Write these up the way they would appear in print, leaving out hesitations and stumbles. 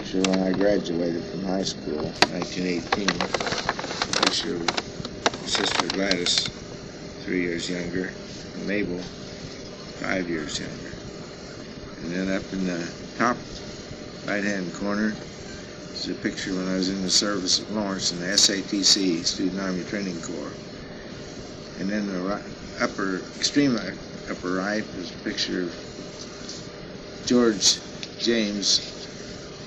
picture when I graduated from high school, 1918. Picture of my sister Gladys, 3 years younger, and Mabel, 5 years younger. And then up in the top right-hand corner is a picture when I was in the service at Lawrence in the SATC, Student Army Training Corps. And then the extreme upper right is a picture of George James,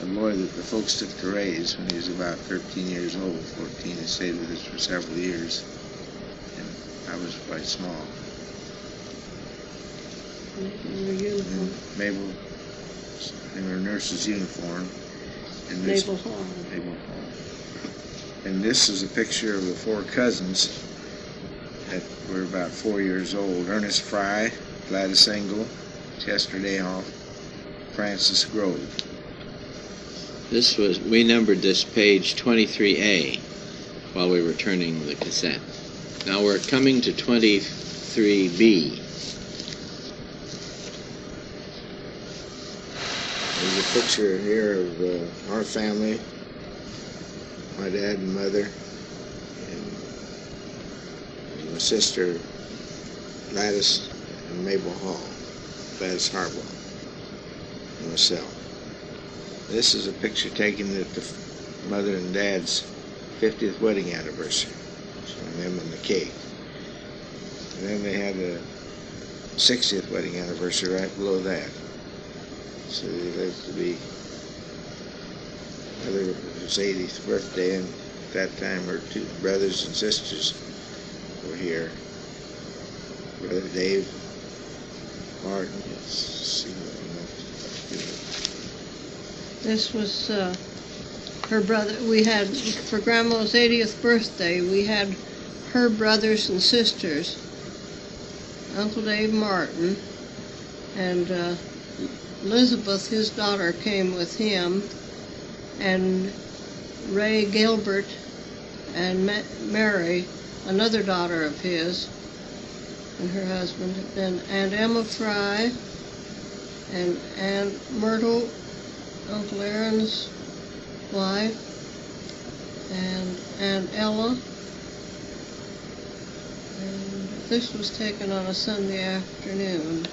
a boy that the folks took to raise when he was about 13 years old, 14, and stayed with us for several years. And I was quite small. And Mabel in her nurse's uniform. And this, Mabel Hall. Mabel Hall. And this is a picture of the 4 cousins that were about 4 years old. Ernest Fry, Gladys Engel, Chester Dayhoff, Francis Grove. We numbered this page 23A while we were turning the cassette. Now we're coming to 23B. There's a picture here of our family, my dad and mother, and my sister Gladys and Mabel Hall, Gladys Harbaugh, and myself. This is a picture taken at the mother and dad's 50th wedding anniversary, showing them and the cake. And then they had a 60th wedding anniversary right below that. So they lived to be, mother was 80th birthday, and at that time her 2 brothers and sisters were here. Brother Dave Martin. Let's see what we know. This was her brother. We had, for Grandma's 80th birthday, we had her brothers and sisters, Uncle Dave Martin, and Elizabeth, his daughter, came with him, and Ray Gilbert and Mary, another daughter of his, and her husband, and Aunt Emma Fry, and Aunt Myrtle, Uncle Aaron's wife, and Aunt Ella. And this was taken on a Sunday afternoon.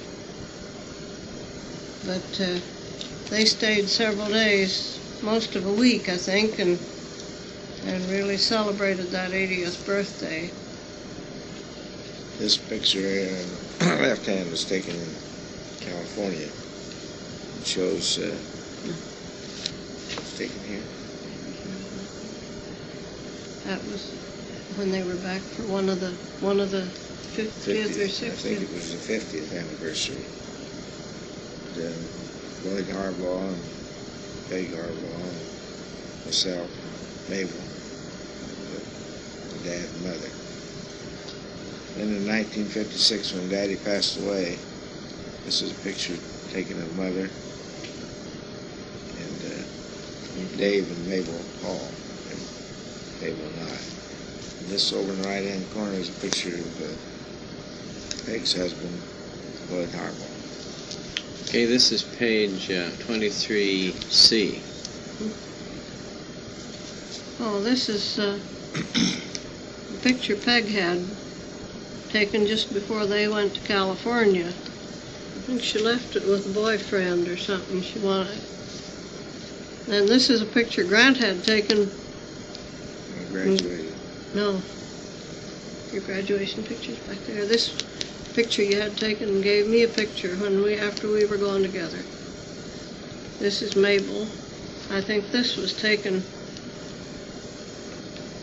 But they stayed several days, most of a week, I think, and really celebrated that 80th birthday. This picture on the left hand was taken in California. It shows it's taken here. That was when they were back for one of the 50th or 60th. I think it was the 50th anniversary. Lloyd Harbaugh and Peg Harbaugh and myself, Mabel, and Dad and Mother. Then in 1956, when Daddy passed away, this is a picture taken of Mother and Dave and Mabel Hall, and Mabel and I. And this over in the right-hand corner is a picture of Peg's husband, Lloyd Harbaugh. Okay, this is page 23C. Oh, this is a picture Peg had taken just before they went to California. I think she left it with a boyfriend or something she wanted. And this is a picture Grant had taken. I graduated. No, your graduation picture's back there. This picture you had taken and gave me a picture after we were going together. This is Mabel. I think this was taken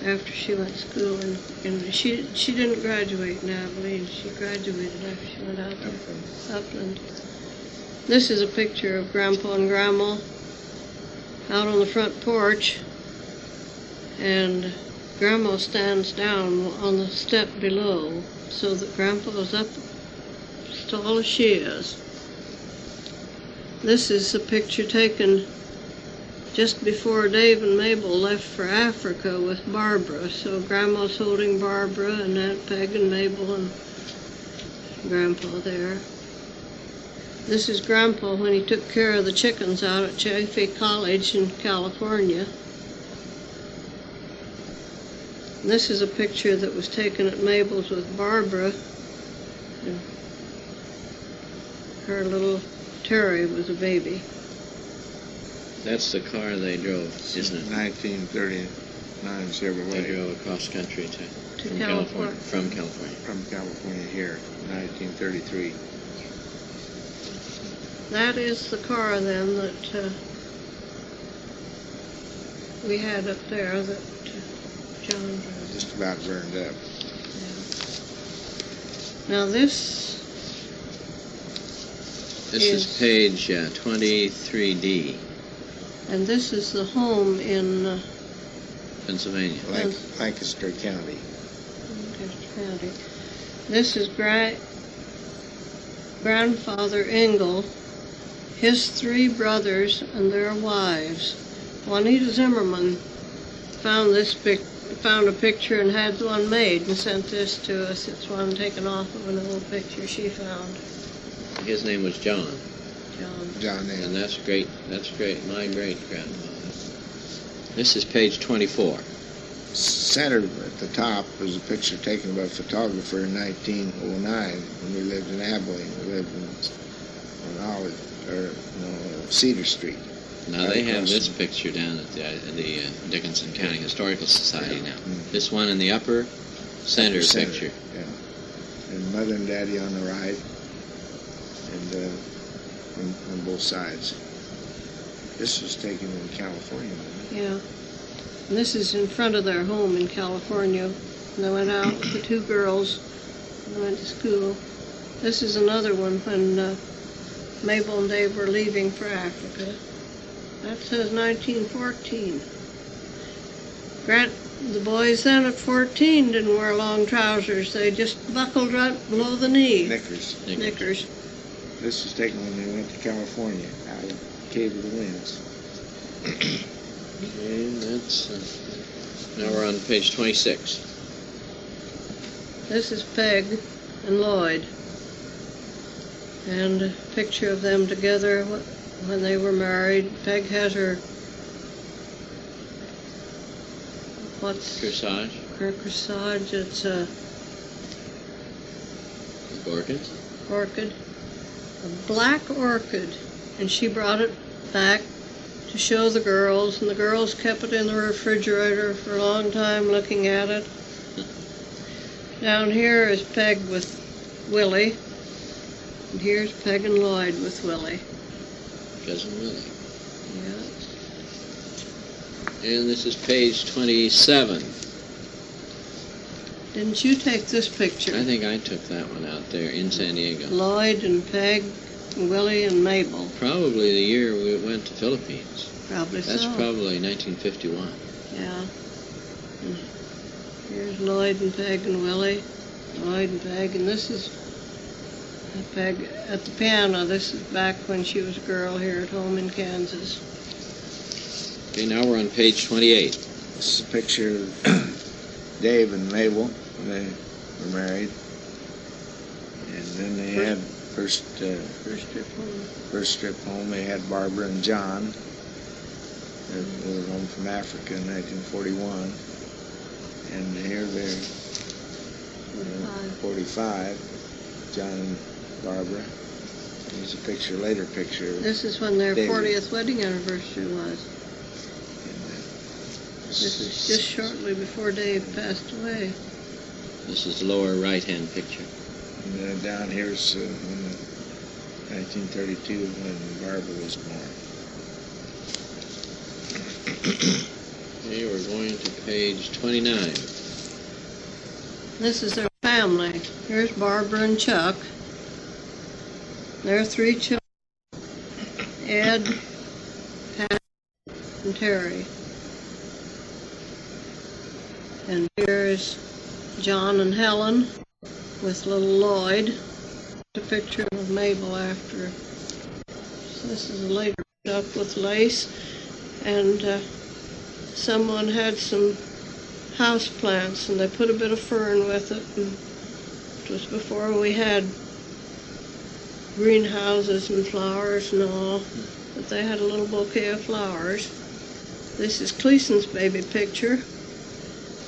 after she went to school, and she didn't graduate now, I believe. She graduated after she went out there. Upland. This is a picture of Grandpa and Grandma out on the front porch, and Grandma stands down on the step below so that Grandpa is up as tall as she is. This is a picture taken just before Dave and Mabel left for Africa with Barbara. So Grandma's holding Barbara and Aunt Peg and Mabel and Grandpa there. This is Grandpa when he took care of the chickens out at Chaffee College in California. And this is a picture that was taken at Mabel's with Barbara. And her little Terry was a baby. That's the car they drove, isn't it? 1939 Chevrolet. They drove across country from California. From California Here, 1933. That is the car then that we had up there that John drove. Just about burned up. Now this is page 23D. And this is the home in Pennsylvania. Lancaster County. Lancaster County. This is Grandfather Engel, his 3 brothers and their wives. Juanita Zimmerman found a picture and had one made and sent this to us. It's one taken off of an old picture she found. His name was John. John And Engel. that's great. My great-grandfather. This is page 24. Centered at the top was a picture taken by a photographer in 1909 when we lived in Abilene. We lived on Cedar Street. Now they have this picture down at the Dickinson County Historical Society now. This one in the upper center picture. Yeah. And Mother and Daddy on the right, and on both sides. This was taken in California. Yeah. And this is in front of their home in California. And they went out with the 2 girls and they went to school. This is another one when Mabel and Dave were leaving for Africa. That says 1914. The boys then at 14 didn't wear long trousers. They just buckled right below the knee. Knickers. This was taken when they went to California, out of Cave of the Winds. Okay, that's now we're on page 26. This is Peg and Lloyd. And a picture of them together when they were married. Peg has her Corsage. Her corsage. It's a orchid. A black orchid. And she brought it back to show the girls, and the girls kept it in the refrigerator for a long time looking at it. Down here is Peg with Willie, and here's Peg and Lloyd with Willie. Cousin Willie. Yeah. And this is page 27. Didn't you take this picture? I think I took that one out there in San Diego. Lloyd and Peg, and Willie and Mabel. Probably the year we went to Philippines. Probably so. That's probably 1951. Yeah. And here's Lloyd and Peg and Willie. Lloyd and Peg, and this is Peg at the piano. This is back when she was a girl here at home in Kansas. Okay, now we're on page 28. This is a picture of Dave and Mabel when they were married. And then they had first trip home. They had Barbara and John. They were home from Africa in 1941. And here they're 45. John and Barbara. Here's a later picture. This is when their David. 40th wedding anniversary was. This is just shortly before Dave passed away. This is the lower right-hand picture. And then down here's 1932 when Barbara was born. Okay, we're going to page 29. This is their family. Here's Barbara and Chuck. Their 3 children. Ed, Pat, and Terry. And here's John and Helen with little Lloyd. A picture of Mabel after. So this is a later up with lace. And someone had some house plants and they put a bit of fern with it. And it was before we had greenhouses and flowers and all, but they had a little bouquet of flowers. This is Cleason's baby picture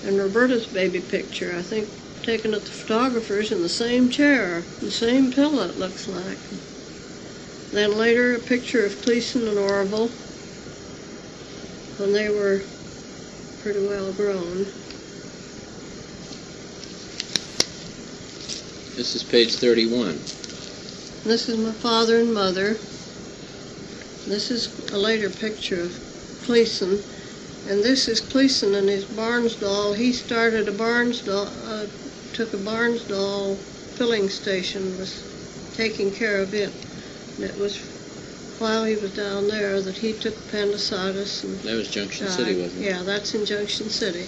and Roberta's baby picture, I think taken at the photographer's in the same chair, the same pillow it looks like. Then later a picture of Cleason and Orville when they were pretty well grown. This is page 31. This is my father and mother. This is a later picture of Cleason. And this is Cleason and his Barnsdall. He started a Barnsdall, took a Barnsdall filling station, was taking care of it. And it was while he was down there that he took appendicitis and That was Junction died. City, wasn't it? Yeah, that's in Junction City.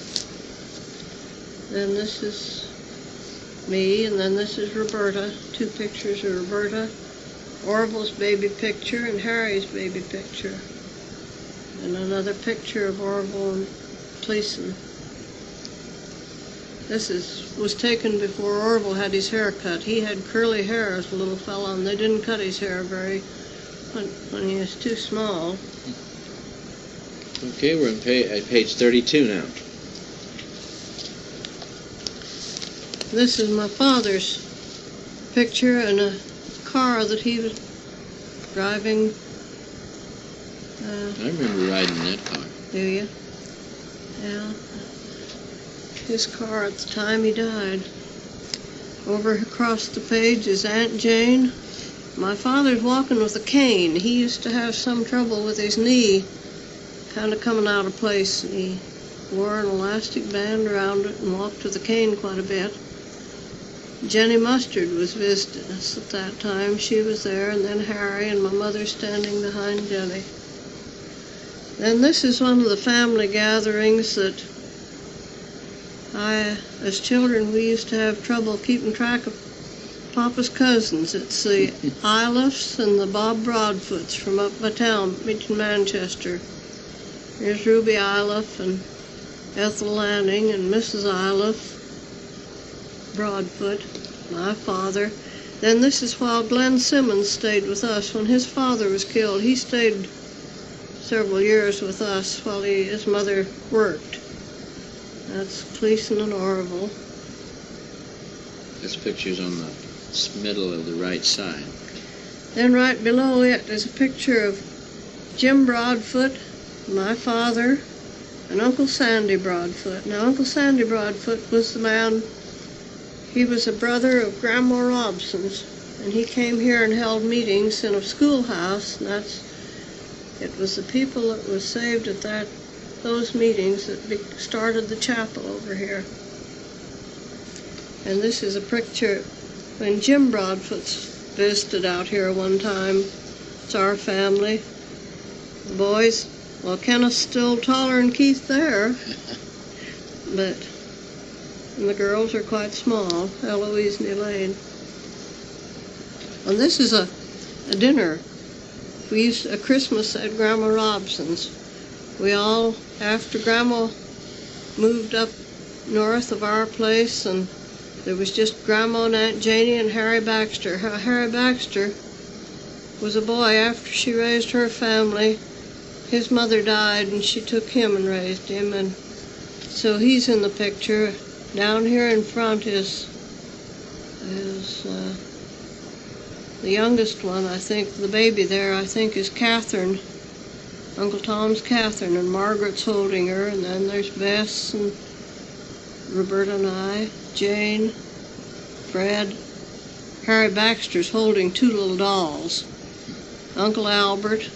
Then this is me, and then this is Roberta. Two pictures of Roberta. Orville's baby picture and Harry's baby picture. And another picture of Orville and Cleason. This was taken before Orville had his hair cut. He had curly hair as a little fellow, and they didn't cut his hair when he was too small. Okay, we're at page 32 now. This is my father's picture in a car that he was driving. I remember riding that car. Do you? Yeah. His car at the time he died. Over across the page is Aunt Jane. My father's walking with a cane. He used to have some trouble with his knee, kind of coming out of place. And he wore an elastic band around it and walked with a cane quite a bit. Jenny Mustard was visiting us at that time. She was there, and then Harry and my mother standing behind Jenny. Then this is one of the family gatherings that as children, we used to have trouble keeping track of Papa's cousins. It's the Iliffs and the Bob Broadfoots from up by town, between Manchester. Here's Ruby Iliff and Ethel Lanning and Mrs. Iliff Broadfoot, my father. Then this is while Glenn Simmons stayed with us when his father was killed. He stayed several years with us while his mother worked. That's Cleason and Orville. This picture's on the middle of the right side. Then right below it is a picture of Jim Broadfoot, my father, and Uncle Sandy Broadfoot. Now, Uncle Sandy Broadfoot was the man, he was a brother of Grandma Robson's, and he came here and held meetings in a schoolhouse, and it was the people that was saved at those meetings that started the chapel over here. And this is a picture when Jim Broadfoot's visited out here one time. It's our family. The boys, well, Kenneth's still taller than Keith there, but and the girls are quite small, Eloise and Elaine. And this is a dinner. We used a Christmas at Grandma Robson's. We all, after Grandma moved up north of our place, and there was just Grandma and Aunt Janie and Harry Baxter. Harry Baxter was a boy after she raised her family. His mother died, and she took him and raised him, and so he's in the picture. Down here in front is the youngest one, I think. The baby there, I think, is Catherine. Uncle Tom's Catherine, and Margaret's holding her, and then there's Bess and Roberta and I, Jane, Fred. Harry Baxter's holding two little dolls. Uncle Albert,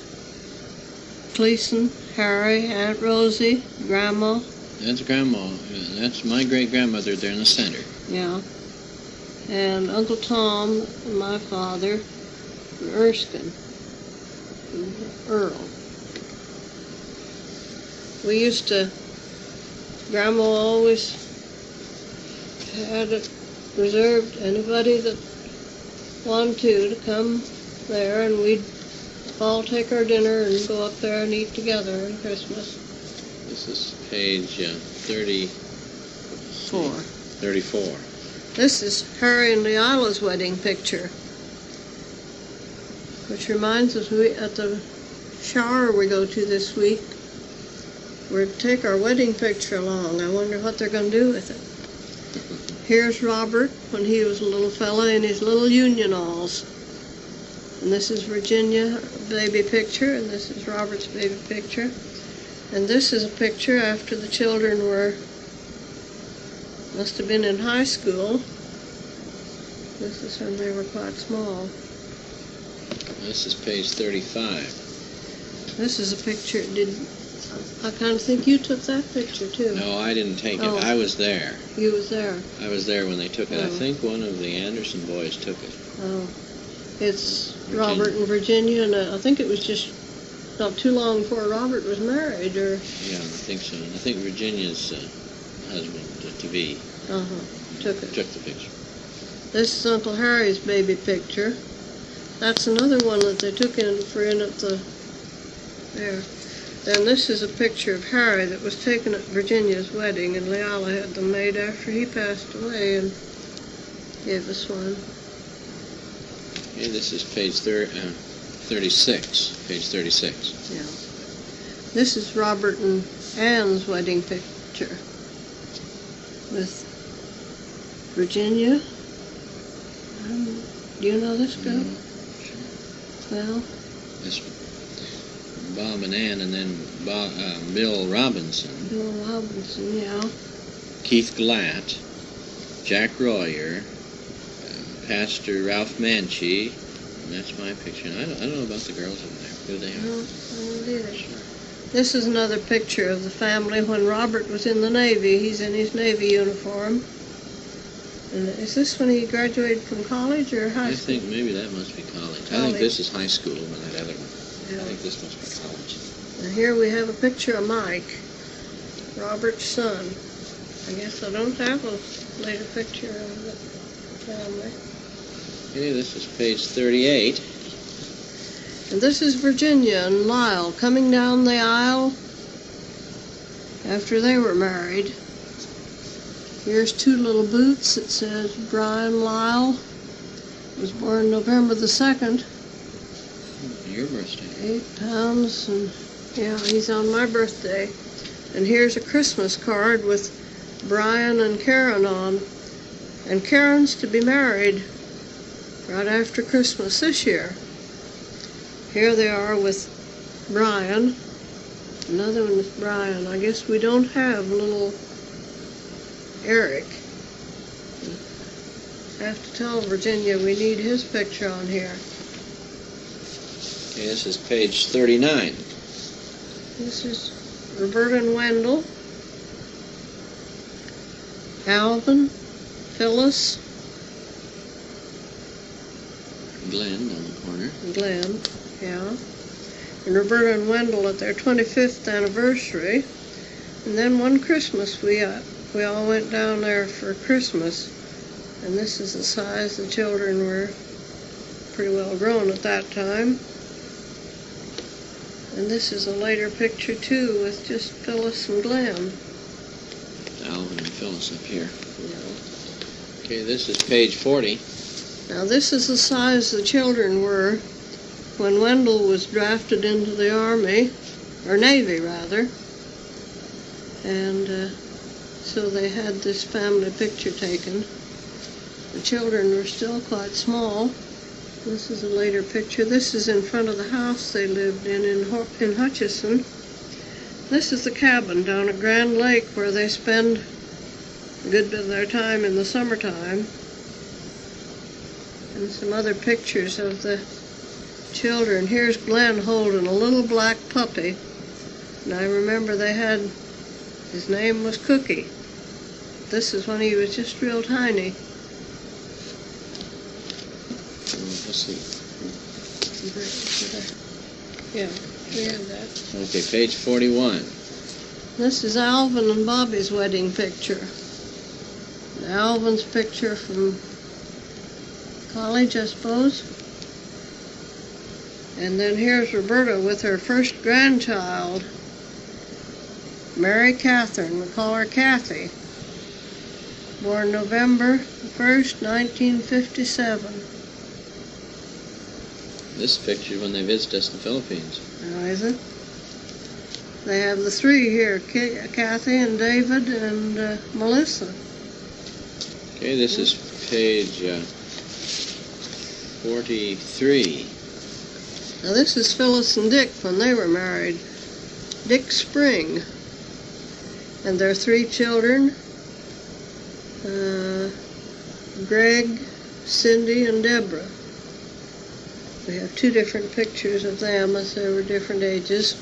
Cleason, Harry, Aunt Rosie, Grandma. That's Grandma. That's my great-grandmother there in the center. Yeah. And Uncle Tom, and my father, and Erskine, and Earl. We used to, Grandma always had it reserved, anybody that wanted to come there, and we'd all take our dinner and go up there and eat together on Christmas. This is page 34. This is Harry and Leila's wedding picture. Which reminds us, at the shower we go to this week, we're to take our wedding picture along. I wonder what they're going to do with it. Here's Robert when he was a little fella in his little unionalls. And this is Virginia baby picture, and this is Robert's baby picture. And this is a picture after the children must have been in high school. This is when they were quite small. This is page 35. This is a picture. I kind of think you took that picture too. No, I didn't take Oh. it. I was there. You was there. I was there when they took it. I Oh. think one of the Anderson boys took it. Oh, it's Virginia. Robert and Virginia, and I think it was just not too long before Robert was married, or Yeah, I think so. And I think Virginia's husband-to-be took it. took the picture. This is Uncle Harry's baby picture. That's another one that they took in at the there. And this is a picture of Harry that was taken at Virginia's wedding, and Leala had them made after he passed away and gave us one. Okay, this is page 36. Page 36. Yeah. This is Robert and Ann's wedding picture with Virginia. Do you know this girl? Well, This Bob and Ann, and then Bill Robinson, Bill Robinson, yeah. Keith Glatt, Jack Royer, Pastor Ralph Manchi, and that's my picture. And I don't know about the girls over there. Who they No, are? I don't either. This is another picture of the family when Robert was in the Navy. He's in his Navy uniform. And is this when he graduated from college or high I school? think maybe that must be college. I think College. this is high school, and that other one. Yeah. I think this must be college. And here we have a picture of Mike, Robert's son. I guess I don't have a later picture of the family. Okay, this is page 38. And this is Virginia and Lyle coming down the aisle after they were married. Here's two little boots. It says Brian Lyle was born November the 2nd. Your birthday. 8 pounds, and yeah, he's on my birthday. And here's a Christmas card with Brian and Karen on. And Karen's to be married right after Christmas this year. Here they are with Brian. Another one with Brian. I guess we don't have little Eric. I have to tell Virginia we need his picture on here. Okay, this is page 39. This is Roberta and Wendell, Alvin, Phyllis, Glenn on the corner. Glenn, yeah, and Roberta and Wendell at their 25th anniversary. And then one Christmas we all went down there for Christmas, and this is the size the children were pretty well grown at that time. And this is a later picture too with just Phyllis and Glenn. Alvin and Phyllis up here. Yeah. Okay, this is page 40. Now this is the size the children were when Wendell was drafted into the Army, or Navy rather. And so they had this family picture taken. The children were still quite small. This is a later picture. This is in front of the house they lived in Hutchinson. This is the cabin down at Grand Lake where they spend a good bit of their time in the summertime. And some other pictures of the children. Here's Glenn holding a little black puppy. And I remember his name was Cookie. This is when he was just real tiny. Let's see. Yeah, we have that. Okay, page 41. This is Alvin and Bobby's wedding picture. Alvin's picture from college, I suppose. And then here's Roberta with her first grandchild, Mary Catherine. We call her Kathy. Born November 1st, 1957. This picture when they visit us in the Philippines. Oh, is it? They have the three here, Kathy and David and Melissa. Okay, this is page 43. Now this is Phyllis and Dick when they were married. Dick Spring. And their three children, Greg, Cindy, and Deborah. We have two different pictures of them as they were different ages.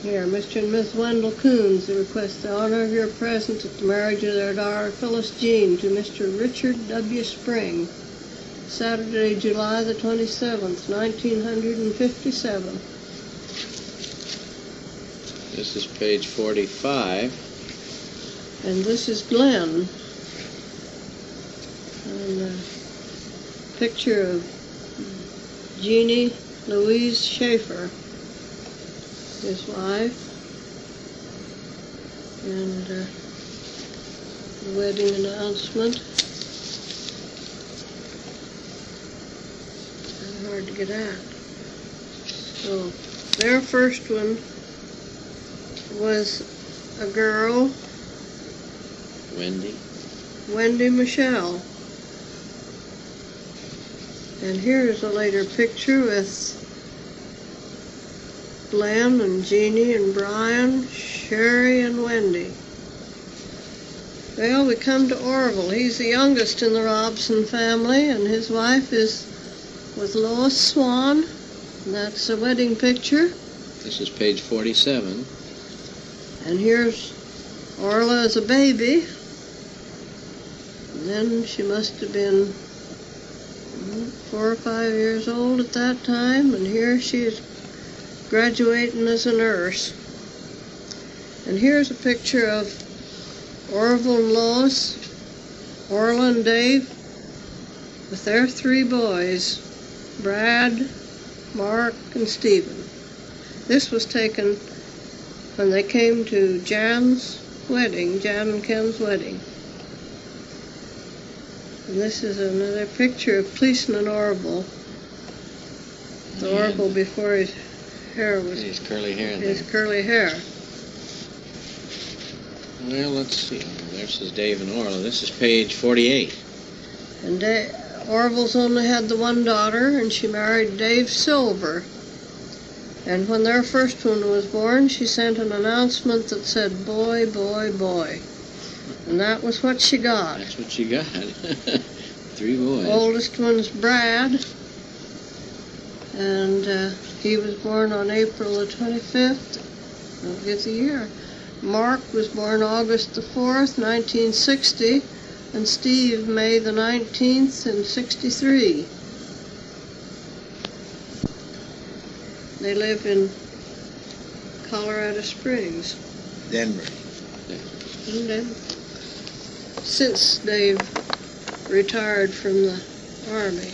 Here, Mr. and Miss Wendell Coons request the honor of your presence at the marriage of their daughter Phyllis Jean to Mr. Richard W. Spring, Saturday, July the 27th, 1957. This is page 45. And this is Glenn. And a picture of Jeannie Louise Schaefer, his wife, and the wedding announcement. Kind of hard to get at. So their first one was a girl, Wendy Michelle. And here's a later picture with Glenn and Jeannie and Brian, Sherry and Wendy. Well, we come to Orville. He's the youngest in the Robson family, and his wife is with Lois Swan. And that's a wedding picture. This is page 47. And here's Orla as a baby. And then she must have been 4 or 5 years old at that time. And here she is graduating as a nurse. And here's a picture of Orville and Lois, Orla and Dave, with their three boys, Brad, Mark, and Stephen. This was taken when they came to Jan's wedding, Jan and Ken's wedding. And this is another picture of Gleason and Orville. The Orville before his hair was... His curly hair. His curly hair. Well, let's see. There's his Dave and Orla. This is page 48. And Orville's only had the one daughter, and she married Dave Silver. And when their first one was born, she sent an announcement that said, boy, boy, boy. And that was what she got. That's what she got. 3 boys. Oldest one's Brad. And he was born on April the 25th. Don't get the year. Mark was born August the 4th, 1960. And Steve, May the 19th in 63. They live in Colorado Springs. Denver. And then, since they've retired from the Army.